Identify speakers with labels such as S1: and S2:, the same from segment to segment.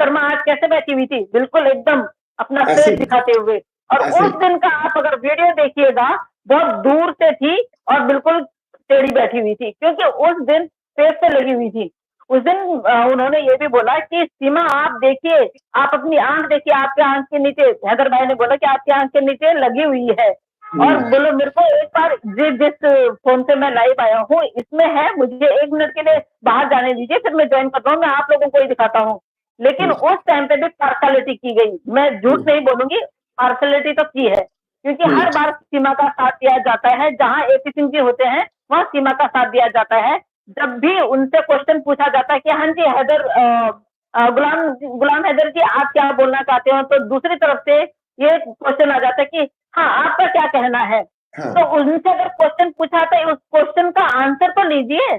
S1: मोहतरमा आज कैसे बैठी हुई थी, बिल्कुल एकदम अपना
S2: ऐसे
S1: पेट दिखाते हुए। और
S2: ऐसे
S1: उस दिन का आप अगर वीडियो देखिएगा, बहुत दूर से थी और बिल्कुल टेढ़ी बैठी हुई थी, क्योंकि उस दिन पेट से लगी हुई थी। उस दिन उन्होंने ये भी बोला कि सीमा आप देखिए, आप अपनी आँख देखिए, आपके आँख के नीचे, हैदर भाई ने बोला कि आपकी आँख के नीचे लगी हुई है। और बोलो मेरे को एक बार जिस फ़ोन से मैं लाइव आया हूँ, इसमें है, मुझे 1 मिनट के लिए बाहर जाने दीजिए, फिर मैं जॉइन करता हूँ, मैं आप लोगों को ही दिखाता हूँ। लेकिन
S2: हुँ,
S1: उस टाइम पे भी पार्शियलिटी की गई। मैं झूठ
S2: हुँ,
S1: नहीं बोलूँगी, पार्शियलिटी तो की है। क्योंकि
S2: हुँ,
S1: हर बार सीमा का साथ दिया जाता है, जहाँ एपी सिंह जी होते हैं, वहाँ सीमा का साथ दिया जाता है। जब भी उनसे क्वेश्चन पूछा जाता है कि हाँ जी हैदर गुलाम गुलाम हैदर जी आप क्या बोलना चाहते हो? तो दूसरी तरफ से ये क्वेश्चन आ जाता है कि हाँ, आपका क्या कहना है?
S2: हाँ,
S1: तो उनसे अगर क्वेश्चन पूछा तो उस क्वेश्चन का आंसर तो लीजिए।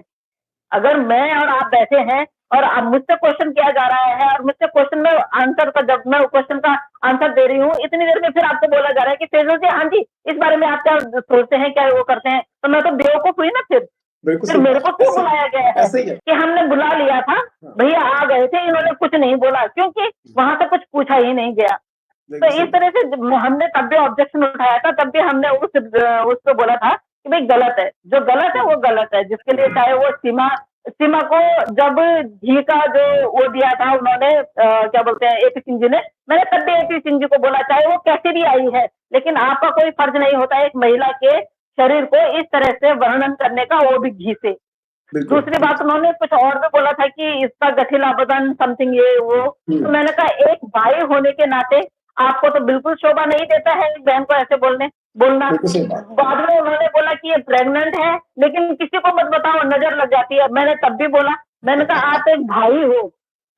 S1: अगर मैं और आप बैठे हैं और अब मुझसे क्वेश्चन किया जा रहा है और मुझसे क्वेश्चन में आंसर का, जब मैं क्वेश्चन का आंसर दे रही हूँ, इतनी देर में फिर आपको बोला जा रहा है कि फैजल जी हाँ जी, इस बारे में आप क्या सोचते हैं, क्या वो करते हैं? तो मैं तो बेवकूफ़ हुई ना फिर।
S2: बिल्कुल
S1: फिर
S2: सही
S1: मेरे
S2: बात
S1: को
S2: है,
S1: क्यों बुलाया गया है?
S2: ऐसे ही है।
S1: कि हमने बुला लिया था,
S2: हाँ,
S1: भैया आ गए थे, इन्होंने कुछ नहीं बोला, क्योंकि वहाँ से कुछ पूछा ही नहीं गया। तो
S2: बिल्कुल सही
S1: इस
S2: बात
S1: तरह से हमने तब भी ऑब्जेक्शन उठाया था, तब भी हमने उसको बोला था कि भाई गलत है, जो गलत है
S2: है।
S1: वो गलत है, जिसके लिए
S2: हुँ,
S1: चाहे वो सीमा सीमा को जब घी का जो वो दिया था उन्होंने, क्या बोलते हैं, एपी सिंह जी ने, मैंने तब भी एपी सिंह जी को बोला चाहे वो कैसे भी आई है, लेकिन आपका कोई फर्ज नहीं होता एक महिला के शरीर को इस तरह से वर्णन करने का, वो भी घी से।
S2: बिल्कुल,
S1: दूसरी बात उन्होंने कुछ और भी बोला था कि इसका गठिला बदन समथिंग ये वो।
S2: हुँ,
S1: तो मैंने कहा एक भाई होने के नाते आपको तो बिल्कुल शोभा नहीं देता है एक बहन को ऐसे बोलना।
S2: बिल्कुल सही बात।
S1: बाद में उन्होंने बोला कि ये प्रेग्नेंट है, लेकिन किसी को मत बताओ, नजर लग जाती है। मैंने तब भी बोला, मैंने कहा आप एक भाई हो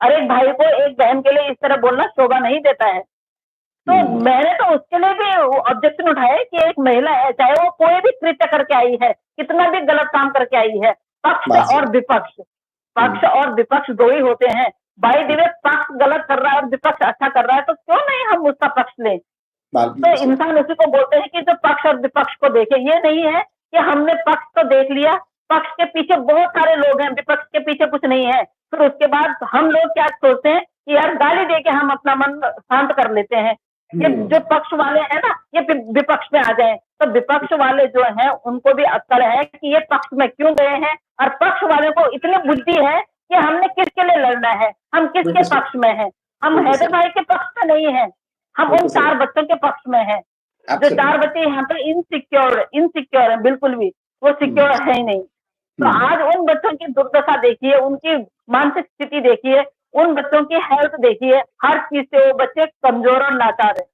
S1: और एक भाई को एक बहन के लिए इस तरह बोलना शोभा नहीं देता है। तो
S2: हुँ,
S1: मैंने तो उसके लिए भी ऑब्जेक्शन उठाया कि एक महिला है, चाहे वो कोई भी कृत्य करके आई है, कितना भी गलत काम करके आई है, पक्ष
S2: बात
S1: और
S2: सही।
S1: विपक्ष,
S2: हुँ,
S1: पक्ष और विपक्ष दो ही होते हैं। बाय द वे पक्ष गलत कर रहा है और विपक्ष अच्छा कर रहा है, तो क्यों नहीं हम उसका पक्ष लें?
S2: बात
S1: तो
S2: बिल्कुल सही।
S1: इंसान उसी को बोलते हैं कि जो पक्ष और विपक्ष को देखे। ये नहीं है कि हमने पक्ष तो देख लिया, पक्ष के पीछे बहुत सारे लोग हैं, विपक्ष के पीछे कुछ नहीं है, फिर उसके बाद हम लोग क्या सोचते हैं कि यार गाली दे के हम अपना मन शांत कर लेते हैं। ये
S2: हुँ,
S1: जो पक्ष वाले हैं ना, ये फिर विपक्ष में आ जाए, तो विपक्ष वाले जो हैं उनको भी अक्ल है कि ये पक्ष में क्यों गए हैं, और पक्ष वाले को इतनी बुद्धि है कि हमने किसके लिए लड़ना है, हम किसके
S2: बिल्कुल सही,
S1: पक्ष में हैं। हम
S2: बिल्कुल
S1: हैदर
S2: सही,
S1: भाई के पक्ष में नहीं है, हम उन
S2: बिल्कुल सही।
S1: 4 बच्चों के पक्ष में हैं। जो 4
S2: एब्सोल्यूटली।
S1: बच्चे यहाँ पे इनसिक्योर है बिल्कुल भी, वो सिक्योर
S2: हुँ,
S1: है ही नहीं। तो
S2: हुँ,
S1: आज उन बच्चों की दुर्दशा देखिए, उनकी मानसिक स्थिति देखिए, उन बच्चों की हेल्थ देखिए, हर चीज़ से वो बच्चे कमज़ोर और लाचार हैं।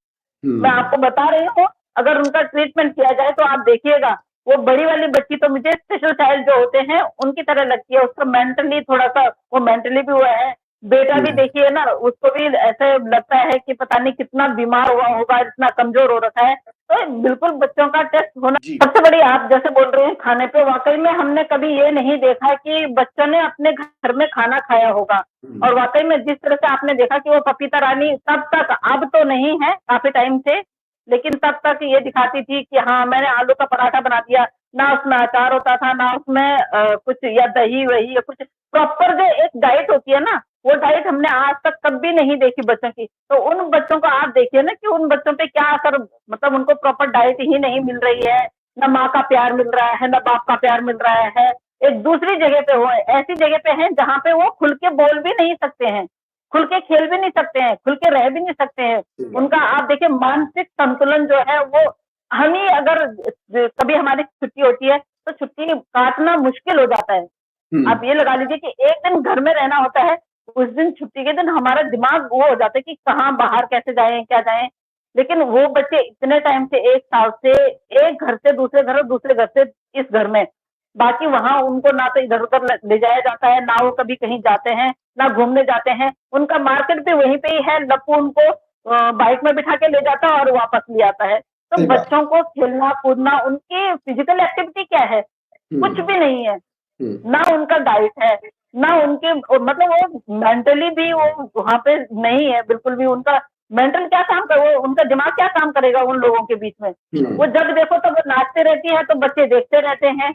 S1: मैं
S2: हुँ,
S1: आपको बता रही हूँ, अगर उनका ट्रीटमेंट किया जाए तो आप देखिएगा, वो बड़ी वाली बच्ची तो मुझे स्पेशल चाइल्ड जो होते हैं, उनकी तरह लगती है। उसका मेंटली थोड़ा-सा, वो मेंटली भी हुआ है। बेटा भी
S2: हुँ,
S1: देखिए ना, उसको भी ऐसे लगता है कि पता नहीं कितना बीमार हुआ होगा, इतना कमज़ोर हो रखा है। तो बिल्कुल बच्चों का टेस्ट होना
S2: जी,
S1: सबसे बड़ी, आप जैसे बोल रहे हैं खाने पे, वाक़ई में हमने कभी ये नहीं देखा कि बच्चों ने अपने घर में खाना खाया होगा।
S2: हुँ,
S1: और वाक़ई में जिस तरह से आपने देखा कि वो पपीता रानी तब तक, अब तो नहीं है, काफ़ी टाइम से, लेकिन तब तक ये दिखाती थी कि हाँ, मैंने आलू का पराठा बना दिया, ना उसमें अचार होता था, ना उसमें कुछ या दही-वही या कुछ प्रॉपर जो एक डाइट होती है ना, वो डाइट हमने आज तक कभी नहीं देखी बच्चों की। तो उन बच्चों को आप देखिए ना कि उन बच्चों पे क्या असर, मतलब उनको प्रॉपर डाइट ही नहीं मिल रही है, ना माँ का प्यार मिल रहा है, ना बाप का प्यार मिल रहा है। एक दूसरी जगह पे वो ऐसी जगह पे हैं जहाँ पे वो खुल के बोल भी नहीं सकते हैं, खुल के खेल भी नहीं सकते हैं, खुल के रह भी नहीं सकते हैं।
S2: सही बात
S1: उनका
S2: है।
S1: आप देखिए मानसिक संतुलन जो है वो, हम ही अगर कभी हमारी छुट्टी होती है तो छुट्टी काटना मुश्किल हो जाता है।
S2: हुँ,
S1: आप ये लगा लीजिए कि एक दिन घर में रहना होता है, उस दिन छुट्टी के दिन हमारा दिमाग वो हो जाता है कि कहाँ बाहर कैसे जाएँ, क्या जाएँ? लेकिन वो बच्चे इतने टाइम से 1 साल से एक घर से दूसरे घर और दूसरे घर से इस घर में, बाकी वहाँ उनको ना तो इधर-उधर ले जाया जाता है, ना वो कभी कहीं जाते हैं, ना घूमने जाते हैं। उनका मार्केट भी वहीं पे ही है, लप्पू उनको बाइक में बिठा के ले जाता है और वापस ले आता है। तो
S2: सही बात है।
S1: बच्चों को खेलना-कूदना, उनकी फिजिकल एक्टिविटी क्या है? कुछ
S2: हुँ,
S1: भी नहीं है।
S2: हुँ,
S1: ना उनका डाइट है, ना उनके मतलब वो मेंटली भी वो वहाँ पे नहीं है बिल्कुल भी। उनका मेंटल क्या काम कर, वो उनका दिमाग क्या काम करेगा उन लोगों के बीच में?
S2: हुँ,
S1: वो जब देखो तो वो नाचते रहती है, तो बच्चे देखते रहते हैं।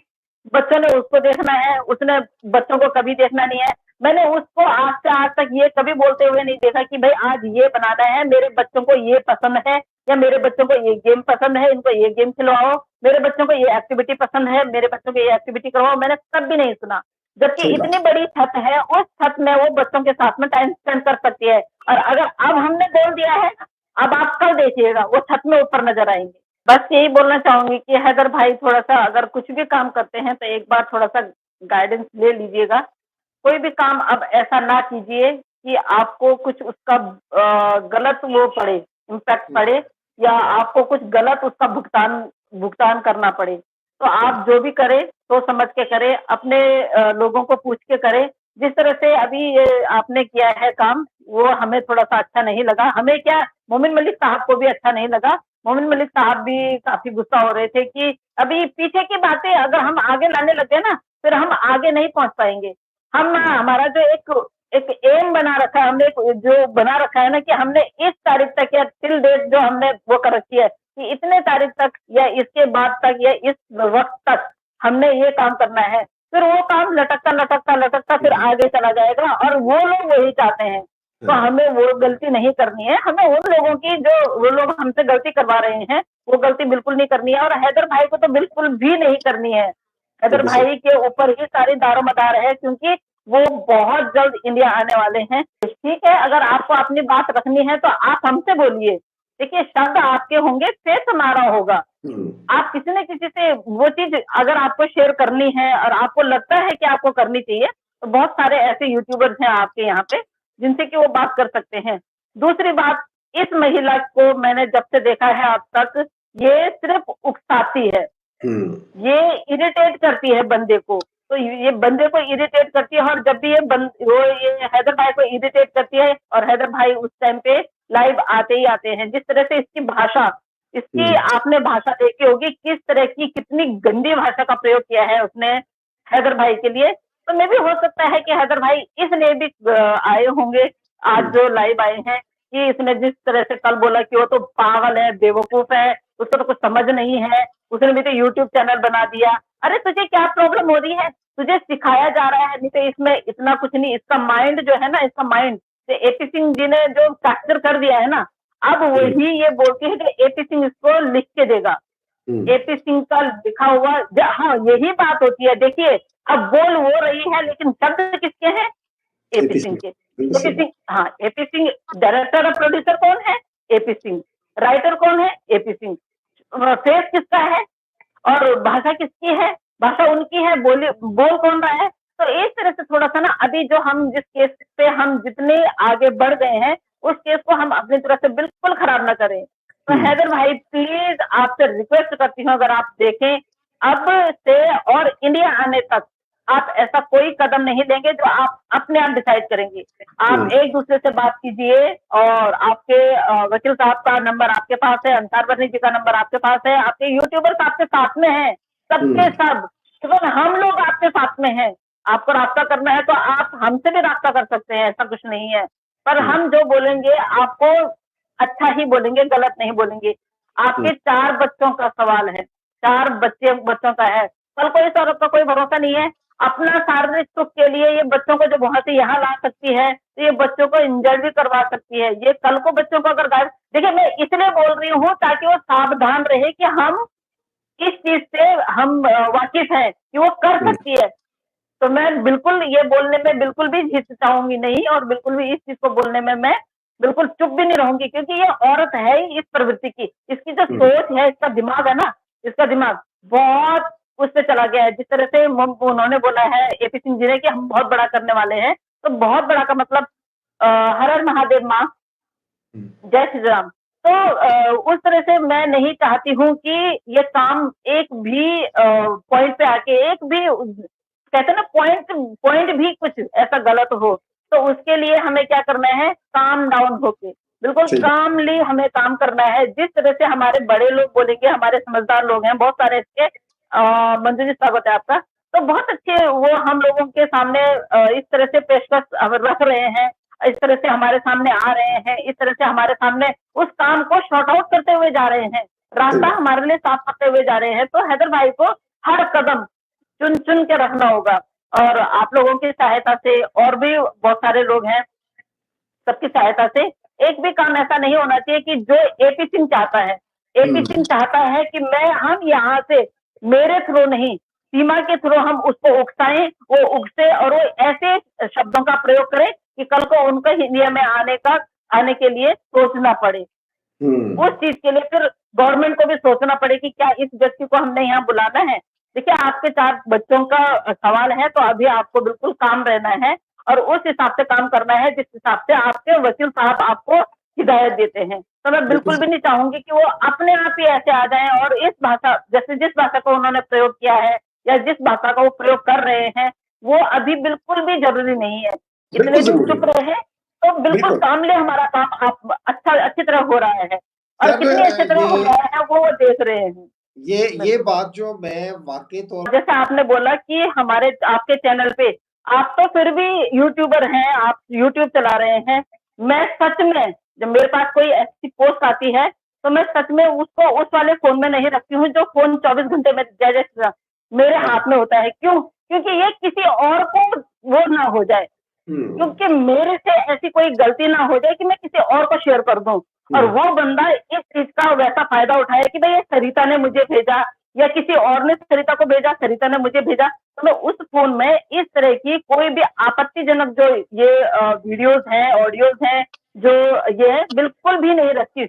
S1: बच्चों ने उसको देखना है, उसने बच्चों को कभी देखना नहीं है। मैंने उसको आज से आज तक ये कभी बोलते हुए नहीं देखा कि भाई आज ये बनाना है, मेरे बच्चों को ये पसंद है, या मेरे बच्चों को ये गेम पसंद है, इनको ये गेम खिलवाओ, मेरे बच्चों को ये एक्टिविटी पसंद है, मेरे बच्चों को ये एक्टिविटी करवाओ, मैंने कभी नहीं सुना। जबकि
S2: सही
S1: इतनी
S2: बात।
S1: बड़ी छत है, उस छत में वो बच्चों के साथ में टाइम स्पेंड कर सकती है। और अगर अब हमने बोल दिया है, अब आप कल देखिएगा वो छत में ऊपर नजर आएंगे। बस यही बोलना चाहूंगी कि हैदर भाई थोड़ा सा अगर कुछ भी काम करते हैं तो एक बार थोड़ा सा गाइडेंस ले लीजिएगा। कोई भी काम अब ऐसा ना कीजिए कि आपको कुछ उसका गलत वो पड़े, इम्पैक्ट पड़े, या आपको कुछ गलत उसका भुगतान भुगतान करना पड़े। तो आप जो भी करें सोच समझ के करें, अपने लोगों को पूछ के करें। जिस तरह से अभी ये आपने किया है काम, वो हमें थोड़ा सा अच्छा नहीं लगा। हमें क्या, मोमिन मलिक साहब को भी अच्छा नहीं लगा। मोमिन मलिक साहब भी काफी गुस्सा हो रहे थे कि अभी पीछे की बातें अगर हम आगे लाने लगे ना, फिर हम आगे नहीं पहुंच पाएंगे। हम हमारा जो एक एक एम बना रखा है, हमने एक जो बना रखा है ना कि हमने इस तारीख तक या टिल डेट जो हमने वो कर रखी है कि इतने तारीख तक या इसके बाद तक या इस वक्त तक हमने ये काम करना है, फिर वो काम लटकता लटकता लटकता फिर आगे चला जाएगा और वो लोग वही चाहते हैं। तो हमें वो गलती नहीं करनी है। हमें उन लोगों की जो वो लोग हमसे गलती करवा रहे हैं वो गलती बिल्कुल नहीं करनी है, और हैदर भाई को तो बिल्कुल भी नहीं करनी है। हैदर
S2: बिल्कुल सही।
S1: भाई के ऊपर ही सारी दारोमदार है, क्योंकि वो बहुत जल्द इंडिया आने वाले हैं। ठीक है, अगर आपको अपनी बात रखनी है तो आप हमसे बोलिए। देखिए, शब्द आपके होंगे, फेस हमारा होगा। आप किसी न किसी से वो चीज अगर आपको शेयर करनी है और आपको लगता है कि आपको करनी चाहिए, तो बहुत सारे ऐसे यूट्यूबर्स हैं आपके यहाँ पे जिनसे कि वो बात कर सकते हैं। दूसरी बात, इस महिला को मैंने जब से देखा है अब तक, ये सिर्फ उकसाती है, ये इरिटेट करती है बंदे को। तो ये बंदे को इरिटेट करती है, और जब भी ये हैदर भाई को इरिटेट करती है, और हैदर भाई उस टाइम पे लाइव आते ही आते हैं। जिस तरह से इसकी भाषा, इसकी आपने भाषा देखी होगी, किस तरह की कितनी गंदी भाषा का प्रयोग किया है उसने हैदर भाई के लिए। तो मे भी हो सकता है कि हैदर भाई इसलिए भी आए होंगे आज जो लाइव आए हैं, कि इसने जिस तरह से कल बोला कि वो तो पागल है, बेवकूफ है, उसको तो कुछ समझ नहीं है, उसने भी तो यूट्यूब चैनल बना दिया। अरे तुझे क्या प्रॉब्लम हो रही है? तुझे सिखाया जा रहा है, नहीं तो इसमें इतना कुछ नहीं। इसका माइंड जो है ना, इसका माइंड एपी सिंह जी ने जो कैप्चर कर दिया है ना, अब वही ये बोलती है कि एपी सिंह इसको लिख के देगा। एपी सिंह का लिखा हुआ, हाँ यही बात होती है। देखिए, अब बोल वो रही है लेकिन शब्द किसके हैं? एपी सिंह के। एपी सिंह, हाँ एपी सिंह। डायरेक्टर और प्रोड्यूसर कौन है? एपी सिंह। राइटर कौन है? एपी सिंह। फेस किसका है और भाषा किसकी है? भाषा उनकी है, बोल कौन रहा है? तो इस तरह से थोड़ा सा ना, अभी जो हम जिस केस पे हम जितने आगे बढ़ गए हैं, उस केस को हम अपनी तरफ से बिल्कुल खराब ना करें। तो हैदर भाई प्लीज आपसे रिक्वेस्ट करती हूँ, अगर आप देखें अब से और इंडिया आने तक आप ऐसा कोई कदम नहीं लेंगे जो आप अपने आप डिसाइड करेंगे। आप एक दूसरे से बात कीजिए, और आपके वकील साहब का नंबर आपके पास है, अंसार वर्नी जी का नंबर आपके पास है, आपके यूट्यूबर्स आपके साथ में हैं, सबके सब, केवल हम लोग आपके साथ में हैं। आपको रास्ता करना है तो आप हमसे भी रास्ता कर सकते हैं, ऐसा कुछ नहीं है। पर हम जो बोलेंगे आपको अच्छा ही बोलेंगे, गलत नहीं बोलेंगे। आपके 4 बच्चों का सवाल है, 4 बच्चों का है। कल को इस औरत का कोई भरोसा नहीं है। अपना शारीरिक सुख के लिए ये बच्चों को जब वहां से यहाँ ला सकती है, तो ये बच्चों को इंजर्ड भी करवा सकती है। ये कल को बच्चों को अगर गायब, देखिए मैं इसलिए बोल रही हूँ ताकि वो सावधान रहे कि हम इस चीज से हम वाकिफ हैं कि वो कर सकती है। तो मैं बिल्कुल ये बोलने में बिल्कुल भी हिचकिचाऊंगी नहीं, और बिल्कुल भी इस चीज को बोलने में मैं बिल्कुल चुप भी नहीं रहूंगी, क्योंकि ये औरत है ही इस प्रवृत्ति की। इसकी जो सोच है, इसका दिमाग है ना, इसका दिमाग बहुत उससे चला गया है। जिस तरह से उन्होंने बोला है एपी सिंह जी ने कि हम बहुत बड़ा करने वाले हैं, तो बहुत बड़ा का मतलब हर हर महादेव माँ, जय श्री राम। तो उस तरह से मैं नहीं चाहती हूँ कि ये काम एक भी पॉइंट पे आके, एक भी कहते हैं ना पॉइंट भी कुछ ऐसा गलत हो, तो उसके लिए हमें क्या करना है? काम डाउन होके बिल्कुल कामली हमें काम करना है। जिस तरह से हमारे बड़े लोग बोलेंगे, हमारे समझदार लोग हैं बहुत सारे इसके, मंजू जी स्वागत है आपका। तो बहुत अच्छे वो हम लोगों के सामने इस तरह से पेशकश रख रहे हैं, इस तरह से हमारे सामने आ रहे हैं, इस तरह से हमारे सामने उस काम को शॉर्ट आउट करते हुए जा रहे हैं, रास्ता हमारे लिए साफ करते हुए जा रहे हैं। तो हैदर भाई को हर कदम चुन चुन के रखना होगा। और आप लोगों की सहायता से और भी बहुत सारे लोग हैं, सबकी सहायता से एक भी काम ऐसा नहीं होना चाहिए कि जो एपी सिंह चाहता है। एपी सिंह चाहता है कि हम यहाँ से मेरे थ्रू नहीं, सीमा के थ्रू हम उसको उकसाएं, वो उकसे और वो ऐसे शब्दों का प्रयोग करे कि कल को उनको इंडिया में आने के लिए सोचना पड़े। उस चीज के लिए फिर गवर्नमेंट को भी सोचना पड़े कि क्या इस व्यक्ति को हमने यहाँ बुलाना है। देखिए, आपके 4 बच्चों का सवाल है, तो अभी आपको बिल्कुल काम रहना है और उस हिसाब से काम करना है जिस हिसाब से आपके वकील साहब आपको हिदायत देते हैं। तो मैं बिल्कुल भी नहीं चाहूंगी कि वो अपने आप ही ऐसे आ जाएं और इस भाषा, जैसे जिस भाषा को उन्होंने प्रयोग किया है या जिस भाषा का वो प्रयोग कर रहे हैं, वो अभी बिल्कुल भी जरूरी नहीं है। इतने दिन चुप रहे तो बिल्कुल सामने हमारा काम अच्छी तरह हो रहा है और
S2: जब
S1: कितनी अच्छी तरह हो रहा है वो देख रहे हैं।
S2: ये बात जो मैं वाकई तौर
S1: जैसे आपने बोला कि हमारे आपके चैनल पे, आप तो फिर भी यूट्यूबर हैं, आप यूट्यूब चला रहे हैं। मैं सच में जब मेरे पास कोई ऐसी पोस्ट आती है तो मैं सच में उसको उस वाले फोन में नहीं रखती हूँ जो फोन 24 घंटे में जैसे मेरे हाथ में होता है। क्यों? क्योंकि ये किसी और को वो ना हो जाए, क्योंकि मेरे से ऐसी कोई गलती ना हो जाए कि मैं किसी और को शेयर कर दूं और वो बंदा इस चीज का वैसा फायदा उठाए कि भाई ये सरिता ने मुझे भेजा या किसी और ने सरिता को भेजा, सरिता ने मुझे भेजा। तो मैं उस फोन में इस तरह की कोई भी आपत्तिजनक जो ये वीडियोस हैं, ऑडियोज हैं, जो ये है बिल्कुल भी नहीं रखती।